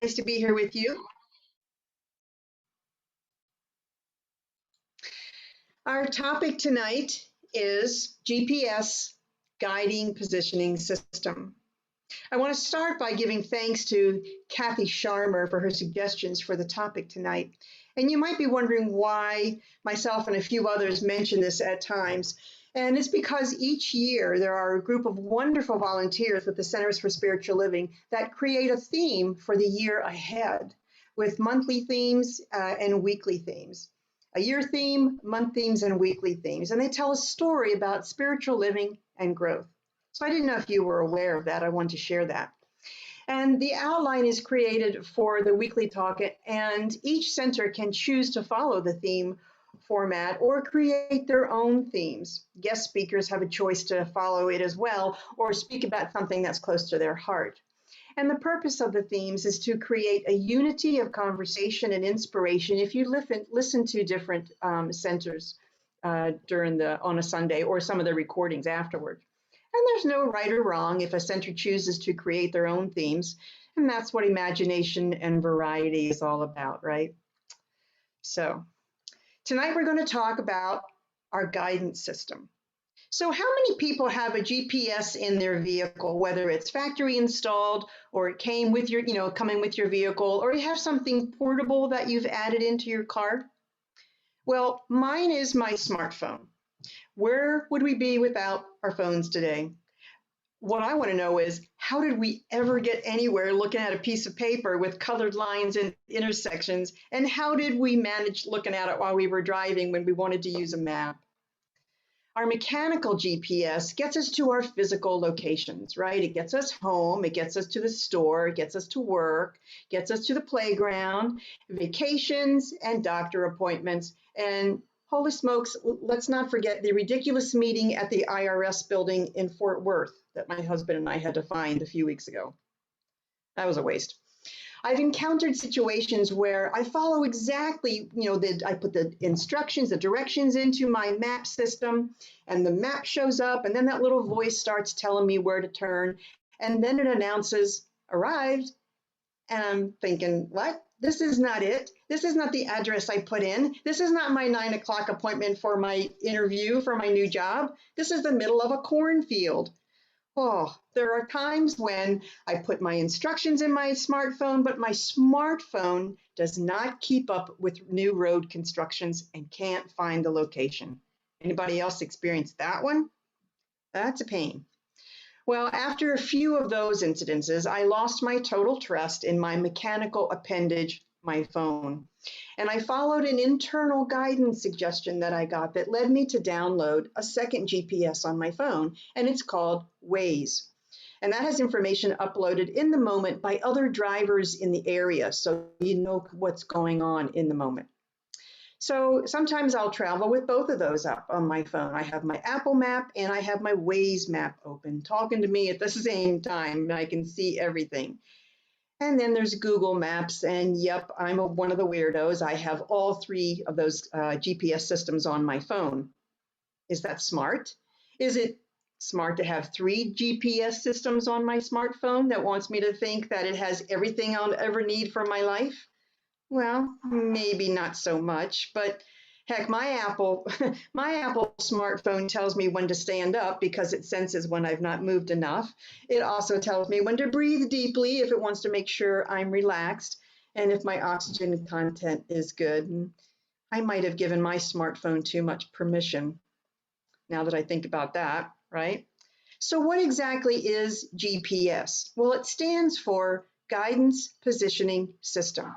Nice to be here with you. Our topic tonight is GPS guiding positioning system. I want to start by giving thanks to Kathy Sharmer for her suggestions for the topic tonight. And you might be wondering why myself and a few others mention this at times. And it's because each year there are a group of wonderful volunteers with the Centers for Spiritual Living that create a theme for the year ahead with monthly themes and weekly themes. A year theme, month themes, and weekly themes. And they tell a story about spiritual living and growth. So I didn't know if you were aware of that. I wanted to share that. And the outline is created for the weekly talk, and each center can choose to follow the theme format or create their own themes. Guest speakers have a choice to follow it as well or speak about something that's close to their heart. And the purpose of the themes is to create a unity of conversation and inspiration if you listen to different centers on a Sunday or some of the recordings afterward. And there's no right or wrong if a center chooses to create their own themes. And that's what imagination and variety is all about, right? So tonight we're going to talk about our guidance system. So how many people have a GPS in their vehicle, whether it's factory installed or it came with your, coming with your vehicle, or you have something portable that you've added into your car? Well, mine is my smartphone. Where would we be without our phones today? What I want to know is, how did we ever get anywhere looking at a piece of paper with colored lines and intersections? And how did we manage looking at it while we were driving when we wanted to use a map? Our mechanical GPS gets us to our physical locations, right? It gets us home, it gets us to the store, it gets us to work, gets us to the playground, vacations, and doctor appointments. And holy smokes, let's not forget the ridiculous meeting at the IRS building in Fort Worth that my husband and I had to find a few weeks ago. That was a waste. I've encountered situations where I follow exactly, I put the instructions, the directions into my map system, and the map shows up, and then that little voice starts telling me where to turn, and then it announces, arrived, and I'm thinking, what? This is not it. This is not the address I put in. This is not my 9 o'clock appointment for my interview for my new job. This is the middle of a cornfield. Oh, there are times when I put my instructions in my smartphone, but my smartphone does not keep up with new road constructions and can't find the location. Anybody else experience that one? That's a pain. Well, after a few of those incidences, I lost my total trust in my mechanical appendage, my phone. And I followed an internal guidance suggestion that I got that led me to download a second GPS on my phone, and it's called Waze. And that has information uploaded in the moment by other drivers in the area, so you know what's going on in the moment. So sometimes I'll travel with both of those up on my phone. I have my Apple map and I have my Waze map open, talking to me at the same time, and I can see everything. And then there's Google Maps, and yep, I'm one of the weirdos. I have all three of those GPS systems on my phone. Is that smart? Is it smart to have 3 GPS systems on my smartphone that wants me to think that it has everything I'll ever need for my life? Well, maybe not so much, but heck, my Apple smartphone tells me when to stand up because it senses when I've not moved enough. It also tells me when to breathe deeply if it wants to make sure I'm relaxed and if my oxygen content is good. I might have given my smartphone too much permission now that I think about that, right? So what exactly is GPS? Well, it stands for Guidance Positioning System.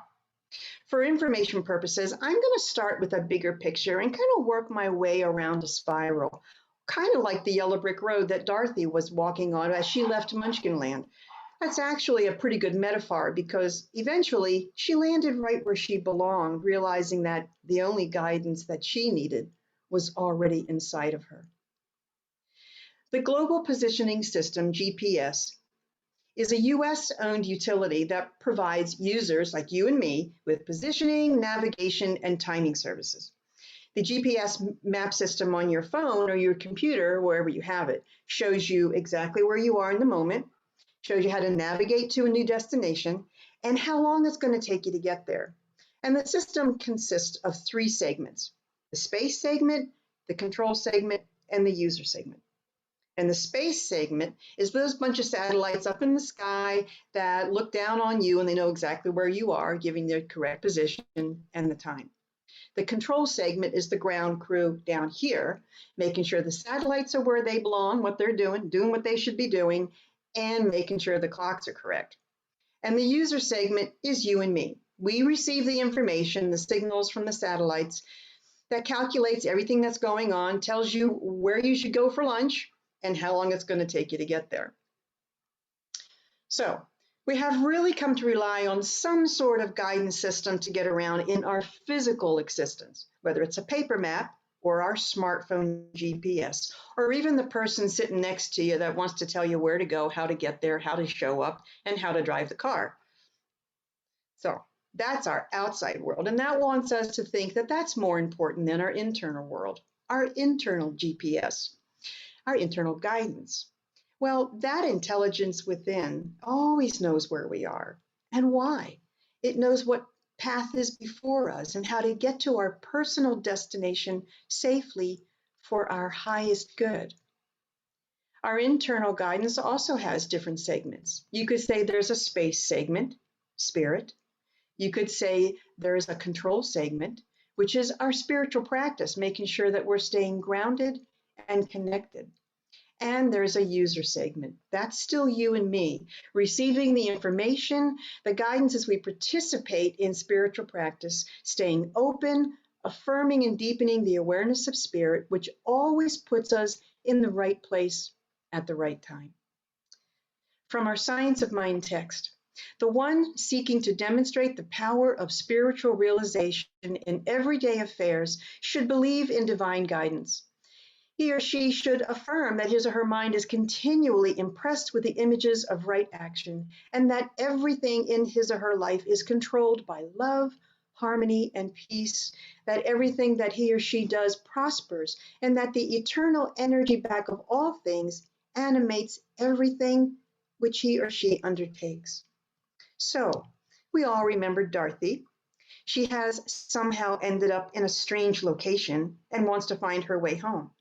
For information purposes, I'm going to start with a bigger picture and kind of work my way around a spiral, kind of like the yellow brick road that Dorothy was walking on as she left Munchkinland. That's actually a pretty good metaphor because eventually she landed right where she belonged, realizing that the only guidance that she needed was already inside of her. The Global Positioning System, GPS, is a US-owned utility that provides users like you and me with positioning, navigation, and timing services. The GPS map system on your phone or your computer, wherever you have it, shows you exactly where you are in the moment, shows you how to navigate to a new destination, and how long it's going to take you to get there. And the system consists of three segments: the space segment, the control segment, and the user segment. And the space segment is those bunch of satellites up in the sky that look down on you and they know exactly where you are, giving the correct position and the time. The control segment is the ground crew down here, making sure the satellites are where they belong, what they're doing what they should be doing, and making sure the clocks are correct. And the user segment is you and me. We receive the information, the signals from the satellites that calculates everything that's going on, tells you where you should go for lunch and how long it's going to take you to get there. So we have really come to rely on some sort of guidance system to get around in our physical existence, whether it's a paper map or our smartphone GPS, or even the person sitting next to you that wants to tell you where to go, how to get there, how to show up, and how to drive the car. So that's our outside world, and that wants us to think that that's more important than our internal world, our internal GPS, our internal guidance. Well, that intelligence within always knows where we are and why. It knows what path is before us and how to get to our personal destination safely for our highest good. Our internal guidance also has different segments. You could say there's a space segment, spirit. You could say there's a control segment, which is our spiritual practice, making sure that we're staying grounded and connected. And there's a user segment. That's still you and me, receiving the information, the guidance as we participate in spiritual practice, staying open, affirming and deepening the awareness of spirit, which always puts us in the right place at the right time. From our Science of Mind text, the one seeking to demonstrate the power of spiritual realization in everyday affairs should believe in divine guidance. He or she should affirm that his or her mind is continually impressed with the images of right action, and that everything in his or her life is controlled by love, harmony, and peace, that everything that he or she does prospers, and that the eternal energy back of all things animates everything which he or she undertakes. So, we all remember Dorothy. She has somehow ended up in a strange location and wants to find her way home.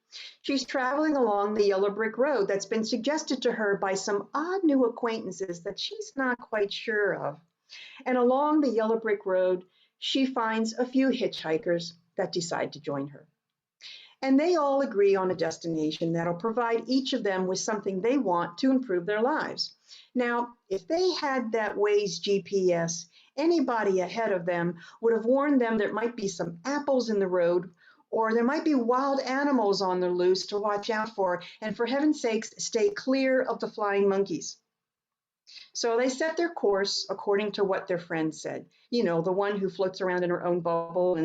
She's traveling along the yellow brick road that's been suggested to her by some odd new acquaintances that she's not quite sure of. And along the yellow brick road, she finds a few hitchhikers that decide to join her. And they all agree on a destination that'll provide each of them with something they want to improve their lives. Now, if they had that Waze GPS, anybody ahead of them would have warned them there might be some apples in the road, or there might be wild animals on the loose to watch out for, and for heaven's sakes, stay clear of the flying monkeys. So they set their course according to what their friend said. You know, the one who floats around in her own bubble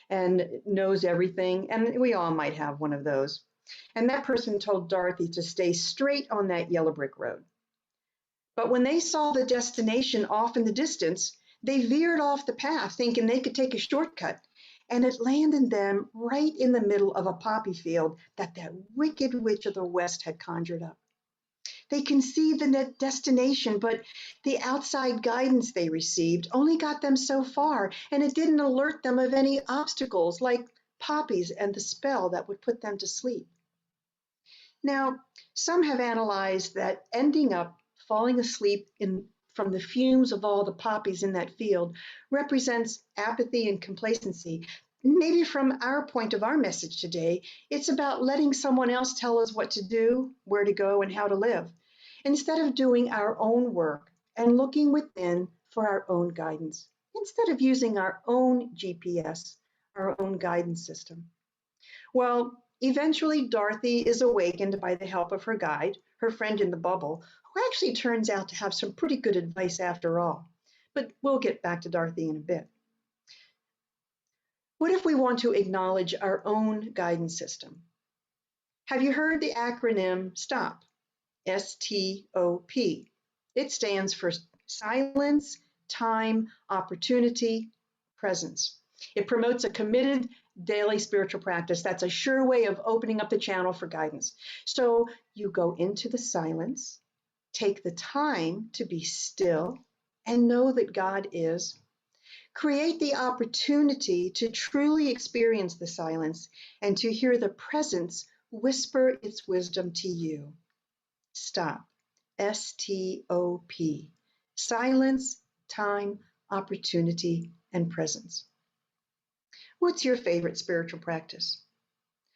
and knows everything, and we all might have one of those. And that person told Dorothy to stay straight on that yellow brick road. But when they saw the destination off in the distance, they veered off the path, thinking they could take a shortcut. And it landed them right in the middle of a poppy field that wicked witch of the West had conjured up. They can see the destination, but the outside guidance they received only got them so far, and it didn't alert them of any obstacles like poppies and the spell that would put them to sleep. Now, some have analyzed that ending up falling asleep from the fumes of all the poppies in that field represents apathy and complacency. Maybe from our point of our message today, it's about letting someone else tell us what to do, where to go, and how to live, instead of doing our own work and looking within for our own guidance, instead of using our own GPS, our own guidance system. Well, eventually Dorothy is awakened by the help of her guide, her friend in the bubble, who actually turns out to have some pretty good advice after all. But we'll get back to Dorothy in a bit. What if we want to acknowledge our own guidance system? Have you heard the acronym STOP? S-T-O-P. It stands for silence, time, opportunity, presence. It promotes a committed daily spiritual practice that's a sure way of opening up the channel for guidance. So you go into the silence, take the time to be still and know that God is. Create the opportunity to truly experience the silence and to hear the presence whisper its wisdom to you. Stop. STOP. Silence, time, opportunity, and presence. What's your favorite spiritual practice?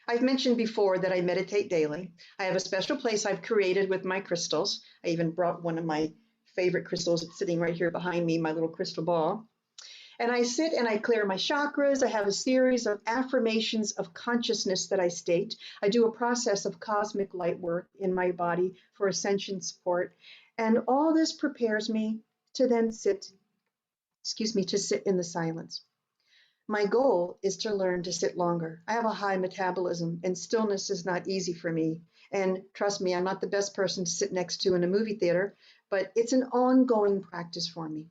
I've mentioned before that I meditate daily. I have a special place I've created with my crystals. I even brought one of my favorite crystals. It's sitting right here behind me, my little crystal ball. And I sit and I clear my chakras. I have a series of affirmations of consciousness that I state. I do a process of cosmic light work in my body for ascension support. And all this prepares me to then sit, to sit in the silence. My goal is to learn to sit longer. I have a high metabolism and stillness is not easy for me. And trust me, I'm not the best person to sit next to in a movie theater, but it's an ongoing practice for me.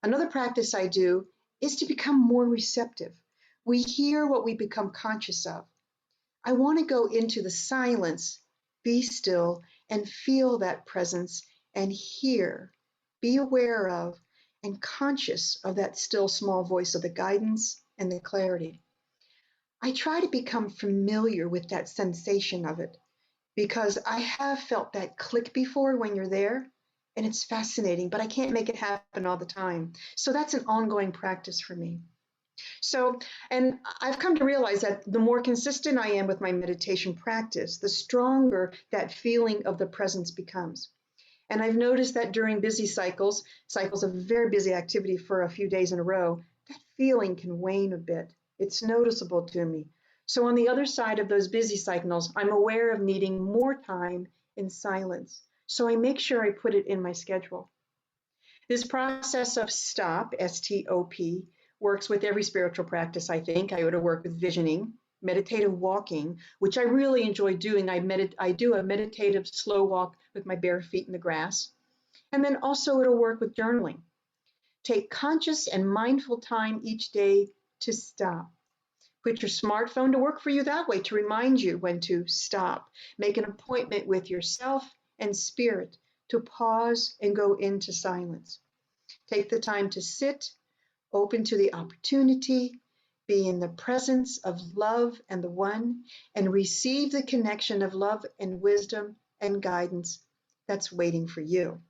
Another practice I do is to become more receptive. We hear what we become conscious of. I want to go into the silence, be still, and feel that presence and hear, be aware of, and conscious of that still small voice of the guidance and the clarity. I try to become familiar with that sensation of it because I have felt that click before when you're there, and it's fascinating, but I can't make it happen all the time. So that's an ongoing practice for me. So, and I've come to realize that the more consistent I am with my meditation practice, the stronger that feeling of the presence becomes. And I've noticed that during busy cycles of very busy activity for a few days in a row, that feeling can wane a bit. It's noticeable to me. So on the other side of those busy cycles, I'm aware of needing more time in silence. So I make sure I put it in my schedule. This process of stop, STOP, works with every spiritual practice, I think. I would have worked with visioning, meditative walking, which I really enjoy doing. I do a meditative slow walk with my bare feet in the grass. And then also it'll work with journaling. Take conscious and mindful time each day to stop. Put your smartphone to work for you that way to remind you when to stop. Make an appointment with yourself and spirit to pause and go into silence. Take the time to sit, open to the opportunity, be in the presence of love and the one, and receive the connection of love and wisdom and guidance that's waiting for you.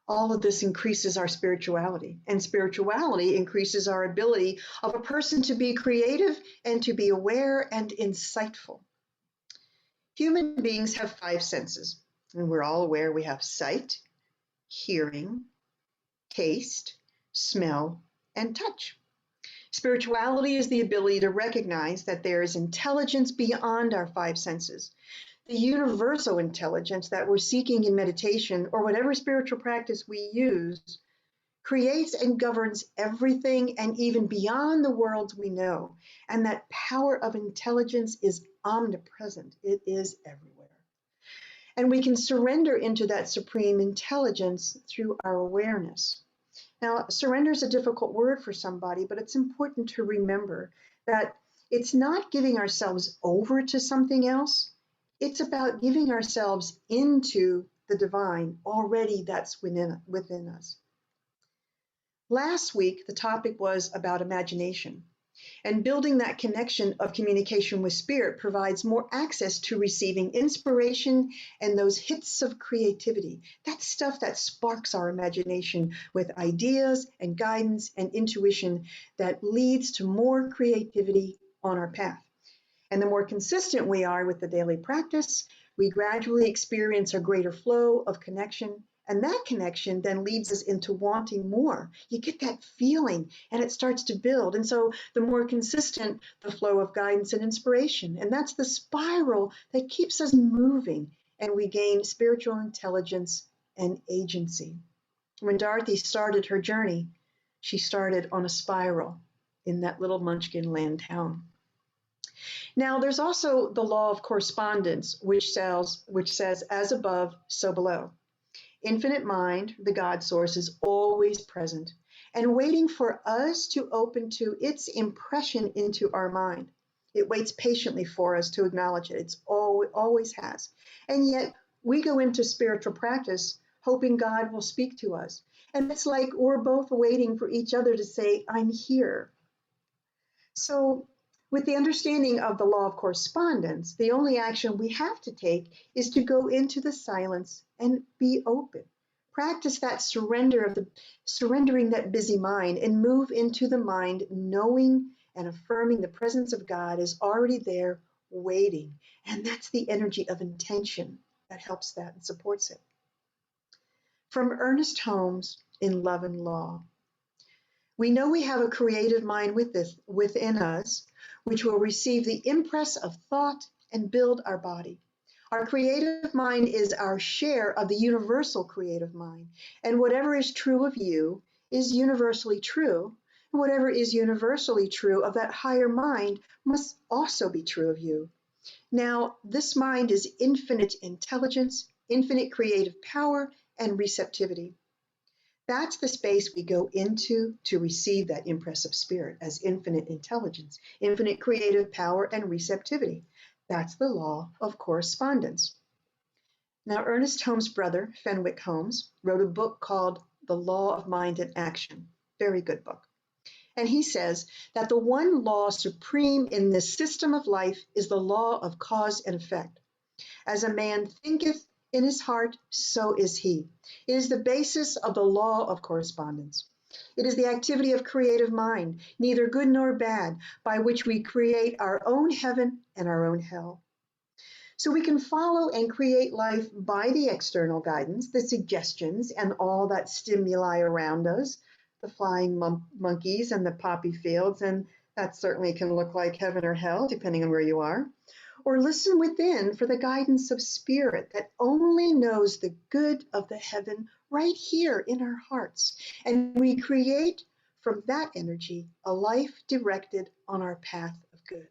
All of this increases our spirituality, and spirituality increases our ability of a person to be creative and to be aware and insightful. Human beings have five senses, and we're all aware we have sight, hearing, taste, smell, and touch. Spirituality is the ability to recognize that there is intelligence beyond our five senses. The universal intelligence that we're seeking in meditation or whatever spiritual practice we use creates and governs everything and even beyond the worlds we know. And that power of intelligence is omnipresent. It is everywhere. And we can surrender into that supreme intelligence through our awareness. Now, surrender is a difficult word for somebody, but it's important to remember that it's not giving ourselves over to something else. It's about giving ourselves into the divine already that's within us. Last week, the topic was about imagination. And building that connection of communication with spirit provides more access to receiving inspiration and those hits of creativity. That stuff that sparks our imagination with ideas and guidance and intuition that leads to more creativity on our path. And the more consistent we are with the daily practice, we gradually experience a greater flow of connection. And that connection then leads us into wanting more. You get that feeling and it starts to build. And so the more consistent the flow of guidance and inspiration. And that's the spiral that keeps us moving and we gain spiritual intelligence and agency. When Dorothy started her journey, she started on a spiral in that little Munchkin land town. Now, there's also the law of correspondence, which says, as above, so below. Infinite mind, the God source, is always present and waiting for us to open to its impression into our mind. It waits patiently for us to acknowledge it. It's always has. And yet we go into spiritual practice hoping God will speak to us. And it's like we're both waiting for each other to say, I'm here. So, with the understanding of the law of correspondence, the only action we have to take is to go into the silence and be open. Practice that surrendering that busy mind and move into the mind knowing and affirming the presence of God is already there waiting. And that's the energy of intention that helps that and supports it. From Ernest Holmes in Love and Law. We know we have a creative mind within us, which will receive the impress of thought and build our body. Our creative mind is our share of the universal creative mind, and whatever is true of you is universally true. And whatever is universally true of that higher mind must also be true of you. Now, this mind is infinite intelligence, infinite creative power, and receptivity. That's the space we go into to receive that impressive spirit as infinite intelligence, infinite creative power, and receptivity. That's the law of correspondence. Now, Ernest Holmes' brother, Fenwick Holmes, wrote a book called The Law of Mind and Action. Very good book. And he says that the one law supreme in this system of life is the law of cause and effect. As a man thinketh in his heart, so is he. It is the basis of the law of correspondence. It is the activity of creative mind, neither good nor bad, by which we create our own heaven and our own hell. So we can follow and create life by the external guidance, the suggestions, and all that stimuli around us, the flying monkeys and the poppy fields, and that certainly can look like heaven or hell, depending on where you are. Or listen within for the guidance of spirit that only knows the good of the heaven right here in our hearts. And we create from that energy a life directed on our path of good.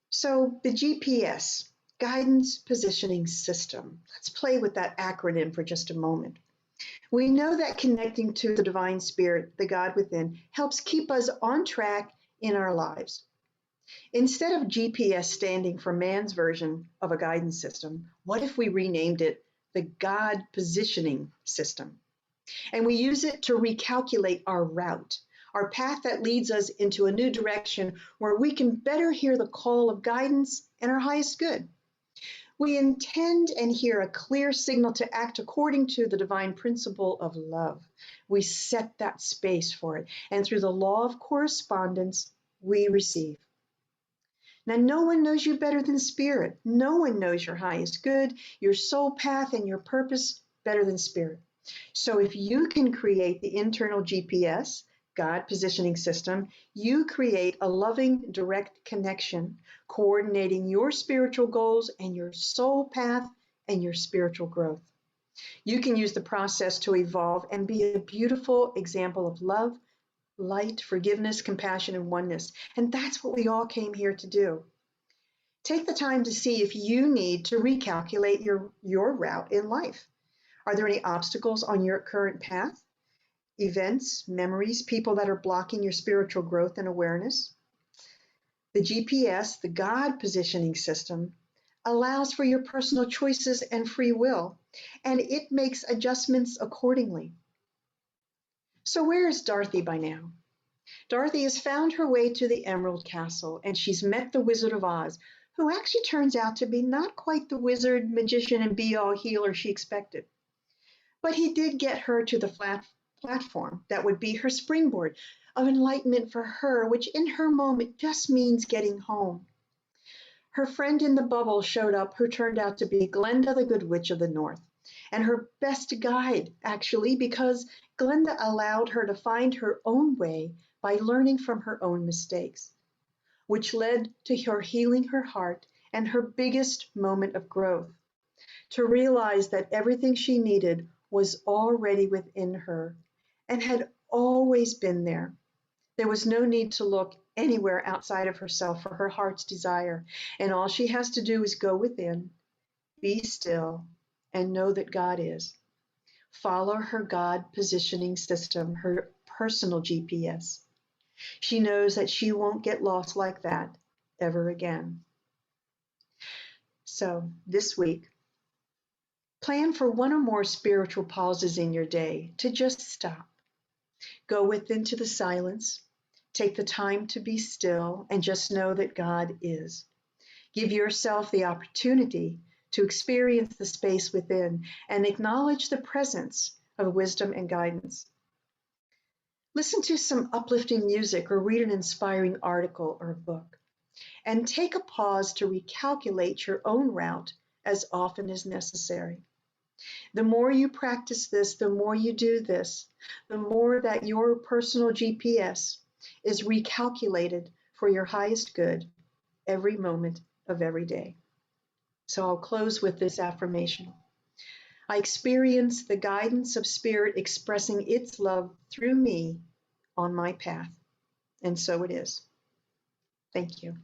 So the GPS, Guidance Positioning System. Let's play with that acronym for just a moment. We know that connecting to the divine spirit, the God within, helps keep us on track in our lives. Instead of GPS standing for man's version of a guidance system, what if we renamed it the God Positioning System? And we use it to recalculate our route, our path that leads us into a new direction where we can better hear the call of guidance and our highest good. We intend and hear a clear signal to act according to the divine principle of love. We set that space for it, and through the law of correspondence, we receive. Now, no one knows you better than spirit. No one knows your highest good, your soul path, and your purpose better than spirit. So if you can create the internal GPS, God Positioning System, you create a loving, direct connection, coordinating your spiritual goals and your soul path and your spiritual growth. You can use the process to evolve and be a beautiful example of love, light, forgiveness, compassion, and oneness. And that's what we all came here to do. Take the time to see if you need to recalculate your route in life. Are there any obstacles on your current path? Events, memories, people that are blocking your spiritual growth and awareness? The GPS, the God Positioning System, allows for your personal choices and free will, and it makes adjustments accordingly. So where is Dorothy by now? Dorothy has found her way to the Emerald Castle, and she's met the Wizard of Oz, who actually turns out to be not quite the wizard, magician, and be-all healer she expected. But he did get her to the platform that would be her springboard of enlightenment for her, which in her moment just means getting home. Her friend in the bubble showed up, who turned out to be Glenda, the Good Witch of the North, and her best guide, actually, because Glenda allowed her to find her own way by learning from her own mistakes, which led to her healing her heart and her biggest moment of growth, to realize that everything she needed was already within her and had always been there. There was no need to look anywhere outside of herself for her heart's desire, and all she has to do is go within, be still, and know that God is. Follow her God Positioning System, her personal GPS. She knows that she won't get lost like that ever again. So this week, Plan for one or more spiritual pauses in your day to just stop. Go into the silence. Take the time to be still and just know that God is. Give yourself the opportunity to experience the space within and acknowledge the presence of wisdom and guidance. Listen to some uplifting music or read an inspiring article or book. And take a pause to recalculate your own route as often as necessary. The more you practice this, the more you do this, the more that your personal GPS is recalculated for your highest good every moment of every day. So I'll close with this affirmation. I experience the guidance of Spirit expressing its love through me on my path. And so it is. Thank you.